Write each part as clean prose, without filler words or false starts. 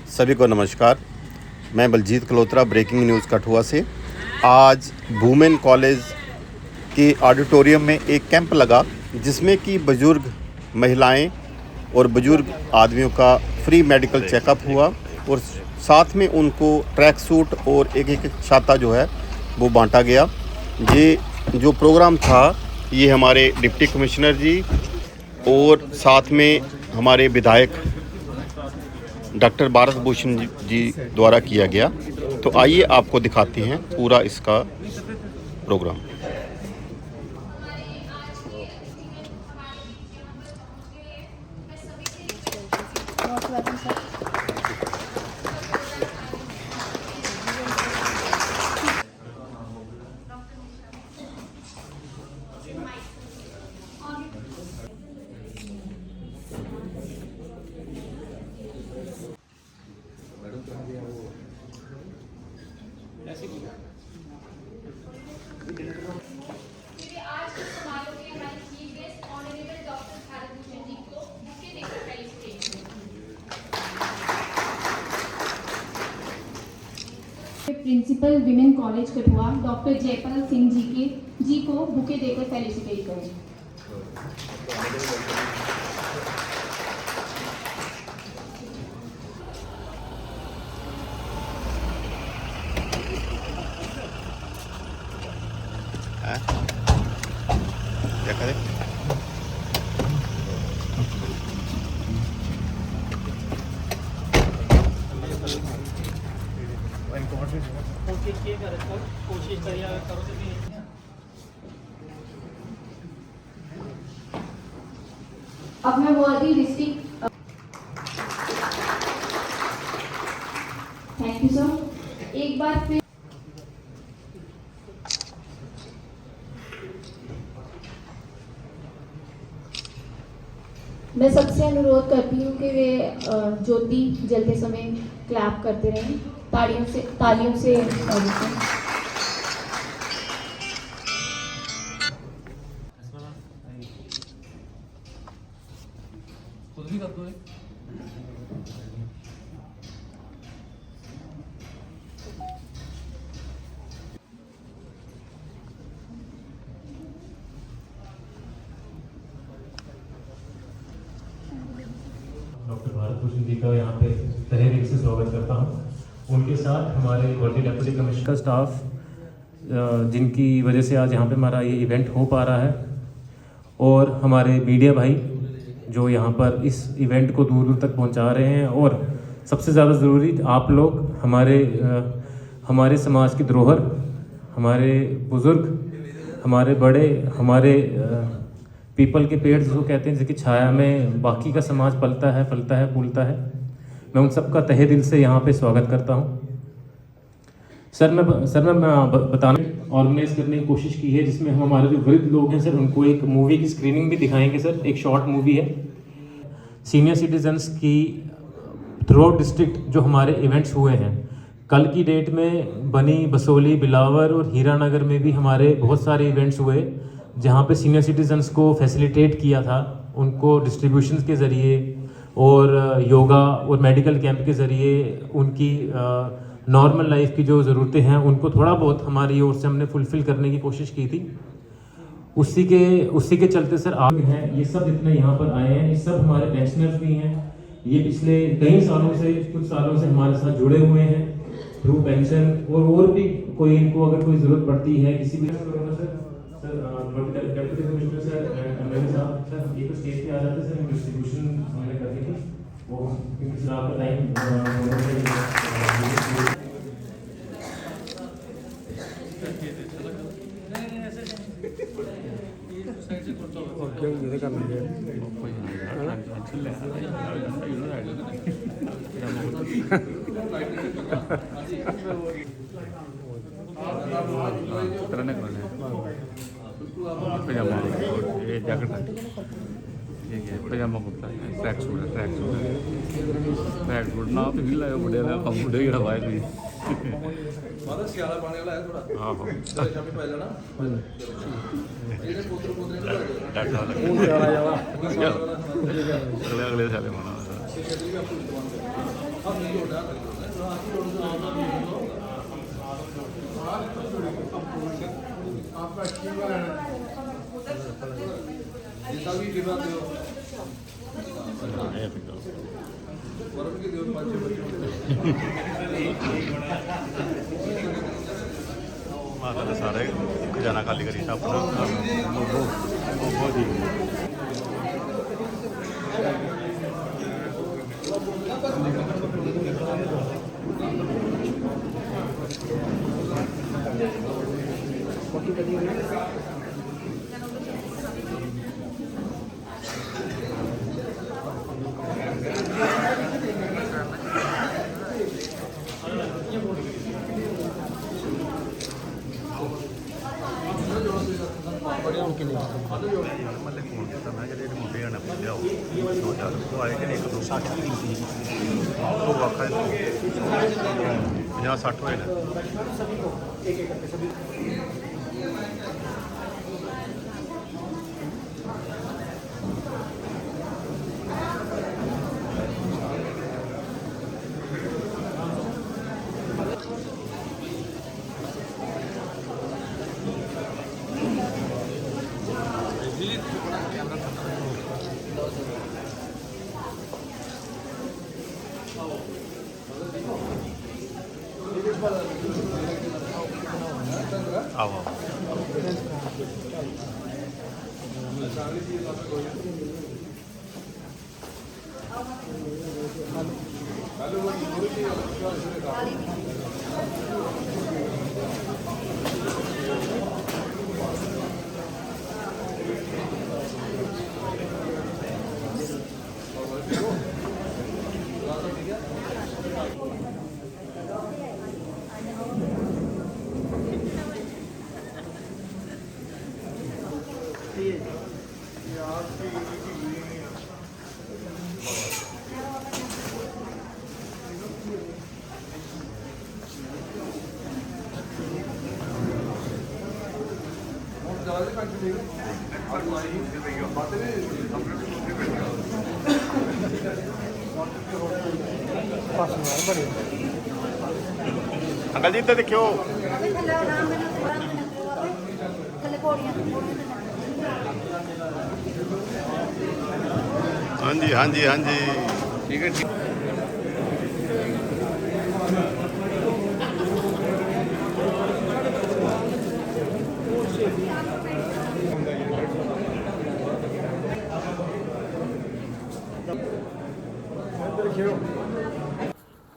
सभी को नमस्कार। मैं बलजीत कलोत्रा, ब्रेकिंग न्यूज़ कठुआ से। आज वुमेन कॉलेज के ऑडिटोरियम में एक कैंप लगा जिसमें कि बुज़ुर्ग महिलाएं और बुज़ुर्ग आदमियों का फ्री मेडिकल चेकअप हुआ और साथ में उनको ट्रैक सूट और एक छाता जो है वो बांटा गया। ये जो प्रोग्राम था ये हमारे डिप्टी कमिश्नर जी और साथ में हमारे विधायक डॉक्टर भारत भूषण जी द्वारा किया गया। तो आइए आपको दिखाते हैं पूरा इसका programme. Principal women college Kathua doctor Jaipal Singh ji को बुके देकर फेलिसिटेट करें। क्या करें? कोशिश करिए करो तो भी अब मैं वर्दी डिस्ट्रिक्ट थैंक यू सर। एक बार फिर मैं सबसे अनुरोध करती हूँ कि वे ज्योति जलते समय क्लैप करते रहें, तालियों से खुद भी कर दो। डॉक्टर भारत भूषण जी का यहाँ पे तहे दिल से स्वागत करता हूँ। उनके साथ हमारे वर्दी डेप्यूटी कमिश्नर का स्टाफ जिनकी वजह से आज यहाँ पे हमारा ये इवेंट हो पा रहा है, और हमारे मीडिया भाई जो यहाँ पर इस इवेंट को दूर दूर तक पहुँचा रहे हैं, और सबसे ज़्यादा ज़रूरी आप लोग हमारे समाज की धरोहर, हमारे बुज़ुर्ग, हमारे बड़े, हमारे पीपल के पेड़ जिसको कहते हैं, जिसकी छाया में बाकी का समाज पलता है, फलता है, फूलता है। मैं उन सबका तहे दिल से यहाँ पे स्वागत करता हूँ। सर मैं बताना ऑर्गेनाइज करने की कोशिश की है जिसमें हम हमारे जो वृद्ध लोग हैं सर उनको एक मूवी की स्क्रीनिंग भी दिखाएंगे सर। एक शॉर्ट मूवी है सीनियर सिटीजन्स की थ्रू आउट डिस्ट्रिक्ट जो हमारे इवेंट्स हुए हैं। कल की डेट में बनी, बसोली, बिलावर और हीरानगर में भी हमारे बहुत सारे इवेंट्स हुए जहाँ पे सीनियर सिटीजन्स को फैसिलिटेट किया था, उनको डिस्ट्रीब्यूशन के ज़रिए और योगा और मेडिकल कैंप के ज़रिए उनकी नॉर्मल लाइफ की जो ज़रूरतें हैं उनको थोड़ा बहुत हमारी ओर से हमने फुलफ़िल करने की कोशिश की थी। उसी के चलते सर आप हैं, ये सब जितने यहाँ पर आए हैं ये सब हमारे पेंशनर्स भी हैं। ये पिछले कई सालों से, कुछ सालों से हमारे साथ जुड़े हुए हैं थ्रू पेंशन, और भी कोई इनको अगर कोई ज़रूरत पड़ती है किसी भी डेप्यूटी कमिश्नर सर, एमएलए साहब सर, ये तो स्टेज पे आ जाते सर, डिस्ट्रीब्यूशन हमने करनी थी वो, क्योंकि सर आपका टाइम पजामा कुर्ता ट्रैक सूट ना तो हिल लाया मुंडे का मुंडे की हवा है माता सियाला पाने वाला है थोड़ा। हाँ चलो शामी पहले ना ये पोत्र अगले साले माना माता ने सारे खजाना खाली करी था अपना मतलब फोन किया मैं जो मुंडे ने लियाओ 2000 तो आए कि नहीं 1 2 60 तो आखा 50 60 हुए ने आओ अंकल जी इधर देखियो हाँ जी हाँ जी हाँ जी ठीक है ठीक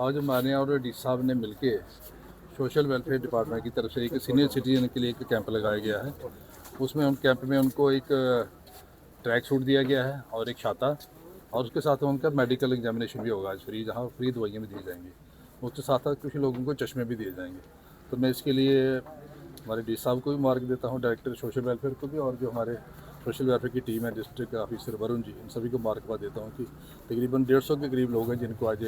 आज हमारे यहाँ और डी साहब ने मिलके सोशल वेलफेयर डिपार्टमेंट की तरफ से एक सीनियर सिटीजन के लिए एक कैंप लगाया गया है। उसमें हम कैंप में उनको एक ट्रैक सूट दिया गया है और एक छाता, और उसके साथ उनका मेडिकल एग्जामिनेशन भी होगा आज फ्री, जहाँ फ्री दवाइयाँ भी दी जाएंगी। उसके साथ साथ कुछ लोगों को चश्मे भी दिए जाएंगे। तो मैं इसके लिए हमारे डी साहब को भी मार्क देता हूँ, डायरेक्टर सोशल वेलफेयर को भी, और जो हमारे सोशल वेलफेयर की टीम है, डिस्ट्रिक्ट ऑफिसर वरुण जी, इन सभी को मार्कबाद देता हूँ कि तकरीबन 150 के करीब लोग हैं जिनको आज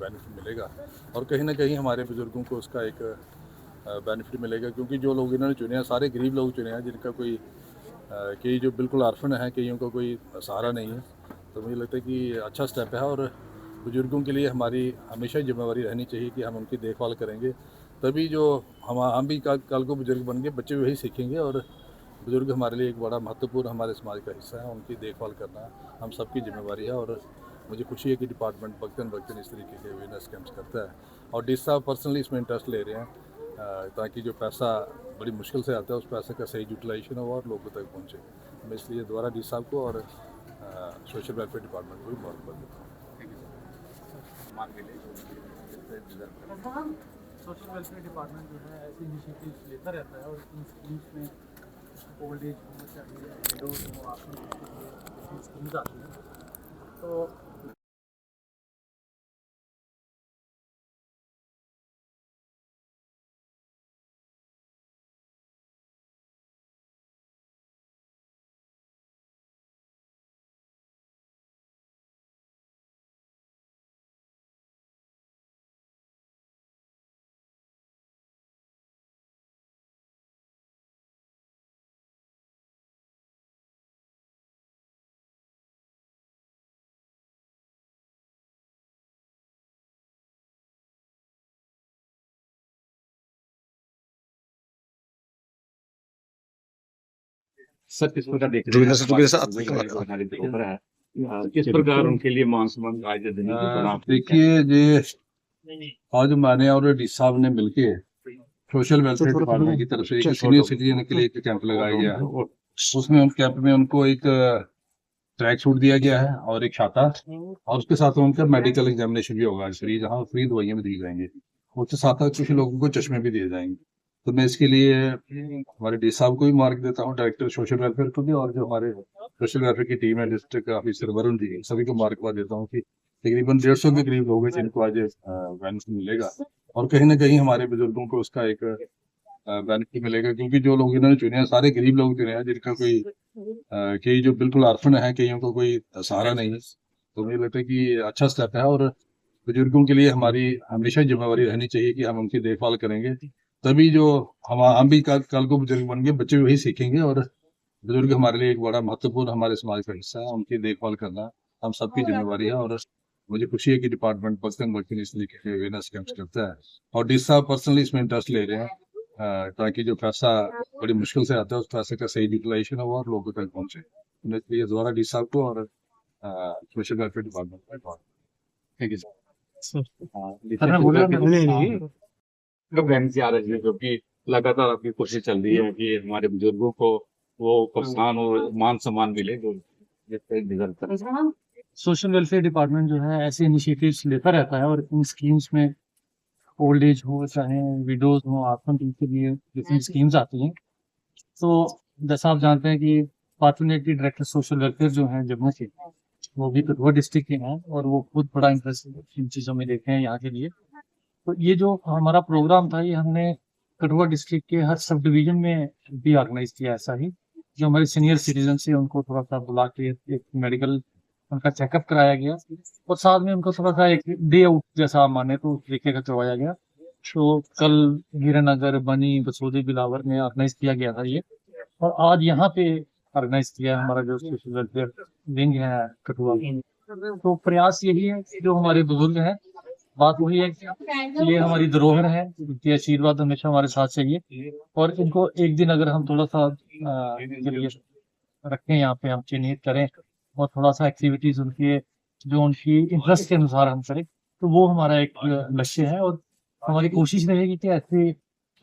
बेनिफिट मिलेगा। और कहीं ना कहीं हमारे बुज़ुर्गों को उसका एक बेनिफिट मिलेगा, क्योंकि जो लोग इन्होंने चुने हैं सारे गरीब लोग चुने हैं, जिनका कोई कई जो बिल्कुल आर्फन है, कईयों का कोई सहारा नहीं है। तो मुझे लगता है कि अच्छा स्टेप है, और बुज़ुर्गों के लिए हमारी हमेशा ही जिम्मेवारी रहनी चाहिए कि हम उनकी देखभाल करेंगे, तभी जो हम भी कल को बुज़ुर्ग बन गए, बच्चे भी वही सीखेंगे। और बुज़ुर्ग हमारे लिए एक बड़ा महत्वपूर्ण हमारे समाज का हिस्सा है, उनकी देखभाल करना हम सबकी जिम्मेवारी है। और मुझे खुशी है कि डिपार्टमेंट वक्तन इस तरीके के अवेयरनेस कैंप्स करता है, और डी साहब पर्सनली इसमें इंटरेस्ट ले रहे हैं ताकि जो पैसा बड़ी मुश्किल से आता है उस पैसे का सही यूटिलाइजेशन हो और लोगों तक पहुँचे। मैं इसलिए दोबारा डी साहब को और सोशल वेलफेयर डिपार्टमेंट को भी बहुत देता हूँ। सोशल वेलफेयर डिपार्टमेंट जो है ऐसी इनिशिएटिव्स लेता रहता है, और इन स्कीम्स में ओल्ड एज होना चाहिए, विडोज हो, आपकी स्कीम्स आती हैं। तो सर किस प्रकार देख जोगिंदर सर, जोगिंदर सर, किस प्रकार उनके लिए मान सम्मान आज देने की बना देखिए ये आज हमारे और डी साहब ने मिलके सोशल वेलफेयर डिपार्टमेंट की तरफ से एक सीनियर सिटीजन के लिए एक कैंप लगाया गया है। उसमें उन कैंप में उनको एक ट्रैक सूट दिया गया है और एक छाता, और उसके साथ में उनका मेडिकल एग्जामिनेशन भी होगा फ्री, जहाँ फ्री दवाइयाँ भी दी जाएंगी। उसके साथ साथ कुछ लोगों को चश्मे भी दिए जाएंगे। तो मैं इसके लिए हमारे डी साहब को भी मार्क देता हूँ, डायरेक्टर सोशल वेलफेयर को भी, और जो हमारे सोशल वेलफेयर की टीम है डिस्ट्रिक्ट ऑफिसर वरुण जी, सभी को मार्कबाद देता हूँ कि तकरीबन 150 के करीब लोग हैं जिनको आज बेनिफिट मिलेगा, और कहीं ना कहीं हमारे बुजुर्गों को उसका एक बेनिफिट मिलेगा, क्योंकि जो लोग इन्होंने चुने हैं सारे गरीब लोग चुने हैं, जिनका कोई कई जो बिल्कुल अर्फन है, कईयों को कोई सहारा नहीं है। तो मुझे लगता है कि अच्छा स्टेप है, और बुजुर्गों के लिए हमारी हमेशा जिम्मेवारी रहनी चाहिए कि हम उनकी देखभाल करेंगे, तभी जो हम भी कल को बुजुर्ग बन गए, बच्चे भी वही सीखेंगे, और बुजुर्ग हमारे लिए एक बड़ा महत्वपूर्ण हमारे समाज का हिस्सा है। उनकी देखभाल करना हम सबकी जिम्मेवारी है, और मुझे खुशी है कि डिपार्टमेंट पर्सन इस तरीके के अवेयरनेस कैंप्स करता है, और डी साहब पर्सनली इसमें इंटरेस्ट ले रहे हैं, ताकि जो पैसा बड़ी मुश्किल से आता है उस पैसे का सही यूटिलाइजेशन हो और लोगों तक पहुंचे। इसलिए दोबारा डी साहब को और सोशल वेलफेयर डिपार्टमेंट को थैंक यू सर। कब रहने से आ रही है, क्योंकि लगातार आपकी कोशिश चल रही है कि हमारे बुजुर्गों को वो प्रोत्साहन और मान सम्मान मिले जो जिससे रिजल्ट करें। सोशल वेलफेयर डिपार्टमेंट जो है ऐसे इनिशिएटिव्स लेता रहता है, और इन स्कीम्स में ओल्ड एज हो चाहे विडोज हो, आत्म के लिए डिफरेंट स्कीम्स आती हैं। तो जैसा आप जानते हैं कि पार्टनरिटी डायरेक्टर सोशल वेलफेयर जो है जम्मू के, वो भी कठुआ डिस्ट्रिक्ट के हैं, और वो खुद बड़ा इंटरेस्ट इन चीज़ों में देखे हैं यहाँ के लिए। तो ये जो हमारा प्रोग्राम था, ये हमने कठुआ डिस्ट्रिक्ट के हर सब डिवीजन में भी ऑर्गेनाइज किया। ऐसा ही जो हमारे सीनियर सिटीजन से उनको थोड़ा सा बुला के एक मेडिकल उनका चेकअप कराया गया, और साथ में उनको थोड़ा सा एक डे आउट जैसा माने तो उस तरीके का करवाया गया। तो कल हीरानगर, बनी, बसोदी, बिलावर में ऑर्गेनाइज किया गया था ये, और आज यहाँ पे ऑर्गेनाइज किया हमारा जो सोशल वेलफेयर विंग है कठुआ। तो प्रयास यही है कि जो हमारे बुजुर्ग हैं, बात वही है कि ये हमारी धरोहर है, इनके आशीर्वाद हमेशा हमारे साथ चाहिए, और इनको एक दिन अगर हम थोड़ा सा इनके लिए रखें, यहाँ पे हम चिन्हित करें, और थोड़ा सा एक्टिविटीज उनके जो उनकी इंटरेस्ट के अनुसार हम करें, तो वो हमारा एक लक्ष्य है। और हमारी कोशिश रहेगी कि ऐसे,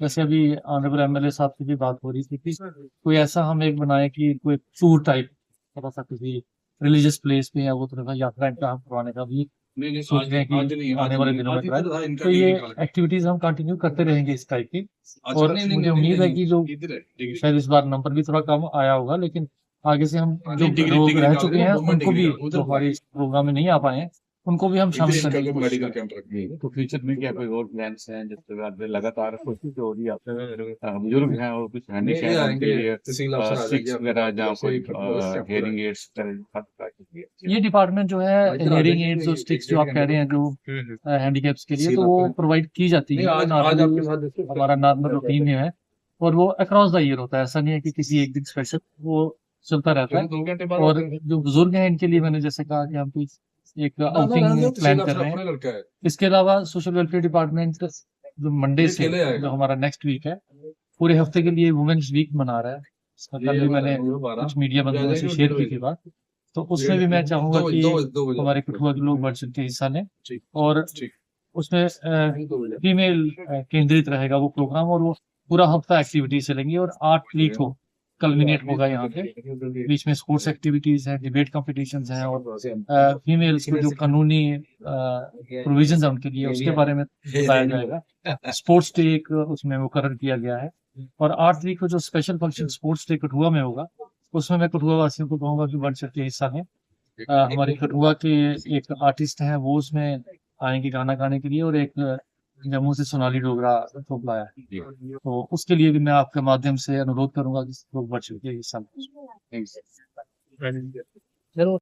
जैसे अभी ऑनरेबल एमएलए साहब की भी बात हो रही थी कि कोई ऐसा हम एक बनाए कि कोई टूर टाइप थोड़ा सा किसी रिलीजियस प्लेस पे या वो थोड़ा सा यात्रा इनका हम करवाने का भी सोच रहे हैं कि आने वाले दिनों में कराएं। तो ये एक्टिविटीज हम कंटिन्यू करते रहेंगे इस टाइप की, और मुझे उम्मीद है कि जो शायद इस बार नंबर भी थोड़ा कम आया होगा, लेकिन आगे से हम जो लोग रह चुके हैं उनको भी, जो हमारे प्रोग्राम में नहीं आ पाए हैं, उनको भी हम शामिल करेंगे। मेडिकल कैंप रखेंगे। तो फ्यूचर में क्या कोई और प्लान्स हैं, जिसके बाद लगातार कोशिश हो रही है आपसे, बुजुर्ग हैं और कुछ हैंडीकैप उनके लिए स्टिक्स वगैरह, जहाँ कोई हियरिंग एड्स ये डिपार्टमेंट जो है हियरिंग एड्स और स्टिक्स जो आप कह रहे हैं जो हैंडीकैप्स के लिए, तो वो प्रोवाइड की जाती है। हमारा नॉर्मल रूटीन है, और वो अक्रॉस द ईयर होता है, ऐसा नहीं है कि किसी एक दिन स्पेशल, वो चलता रहता है। और जो बुजुर्ग हैं इनके लिए मैंने जैसे कहा कि हम एक आउटिंग प्लान कर रहे हैं। इसके अलावा सोशल वेलफेयर डिपार्टमेंट जो मंडे से जो हमारा नेक्स्ट वीक है, पूरे हफ्ते के लिए वुमेन्स वीक मना रहा है। कल भी मैंने कुछ मीडिया बंधुओं से शेयर की थी बात, तो उसमें भी मैं चाहूंगा कि हमारे कठुआ के लोग बढ़ चढ़ के हिस्सा लें, और उसमें फीमेल केंद्रित रहेगा वो प्रोग्राम, और वो पूरा हफ्ता एक्टिविटीज चलेंगी। और 8 तारीख को कल्मिनेट होगा यहाँ पे, बीच में स्पोर्ट्स एक्टिविटीज हैं, डिबेट कॉम्पिटिशन्स हैं, और फीमेल्स को जो कानूनी प्रोविजंस हैं उनके लिए, उसके बारे में बताया जाएगा। स्पोर्ट्स डे एक उसमें मुकर्रर किया गया है, और 8 तारीख को जो special function sports day Kathua में होगा, उसमें मैं कठुआ वासियों को कहूँगा कि बढ़ चढ़ के हिस्सा लें। हमारे कठुआ के एक आर्टिस्ट हैं, वो उसमें आएंगे गाना गाने के लिए, और एक जम्मू से सोनाली डोगरा को बुलाया है, तो उसके लिए भी मैं आपके माध्यम से अनुरोध करूंगा कि लोग बढ़ चढ़ के हिस्सा लें। जरूर।